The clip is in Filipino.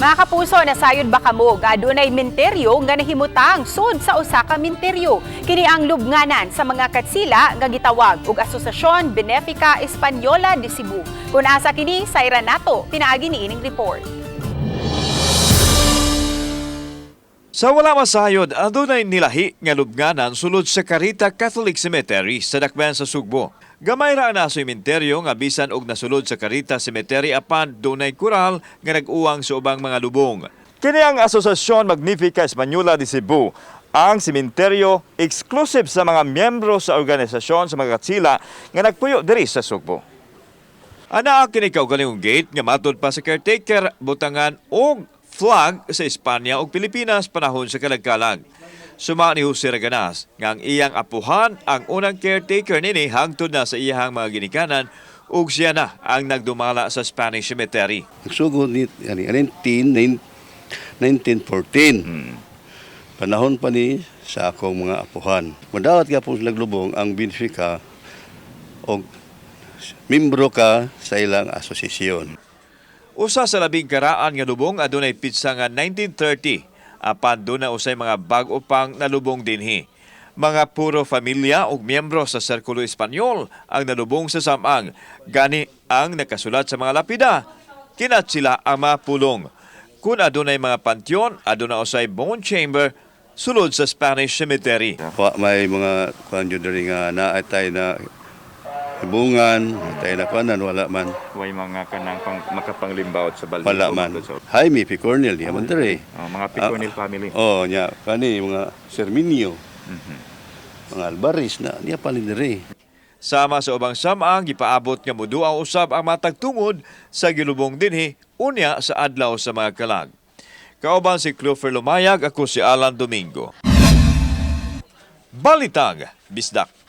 Mga kapuso, nasayod ba kamo nga adunay menteryo nga nahimutang sud sa usa ka menteryo? Kini ang lubnganan sa mga katsila nga gitawag og Asosasyon Benefica Española de Cebu. Kung asa kini, sayran nato pinaagi niining report. Sa wala masayod, adunay nilahi nga lubnganan sulod sa Carita Catholic Cemetery sa dakbayan sa Sugbo. Gamay ra na sa sementeryo nga bisan og nasulod sa Carita Cemetery apan dunay kural nga nag-uwang sa ubang mga lubong. Kini ang Asosasyon Magnifica Española de Cebu, ang sementeryo exclusive sa mga miyembro sa organisasyon sa mga katsila nga nagpuyo diri sa Sugbo. Ana kini kaugalingong gate nga matud pa sa caretaker butangan og flag sa Espanya ug Pilipinas panahon sa kalagkalag. Suma ni Jose Raganas nga ang iyang apuhan ang unang caretaker nini hangtod na sa iyang mga ginikanan ug siya na ang nagdumala sa Spanish Cemetery. Nagsugod ni 1914. Panahon pa ni sa akong mga apuhan. Madawat ka pong naglubong ang Benefica o membro ka sa ilang asosasyon. Usa sa labing karaan nga lubong adunay pitsa nga 1930. Apan doon na usay mga bag-o pang nalubong dinhi. Mga puro familia o miyembro sa Sirkulo Espanyol ang nalubong sa samang. Gani ang nakasulat sa mga lapida. Kinat sila ang mapulong. Kung adunay mga pantyon, aduna usay bone chamber sulod sa Spanish Cemetery. May mga kanyo dari nga naatay na hibungan, tayo na kanan, wala man. Way mga kanang makapanglimbawat sa balde. Wala man. Jaime P. Cornel, yaman dari. Mga Picornil family. Nya, kani, mga Serminio, mga Albaris na, niya palin dari. Sama sa ubang samang, gipaabot nga mudua usab ang matag tungod sa gilubong dinhi, unya sa adlaw sa mga kalag. Kauban si Clover Lumayag, ako si Alan Domingo. Balitag, Bisdak.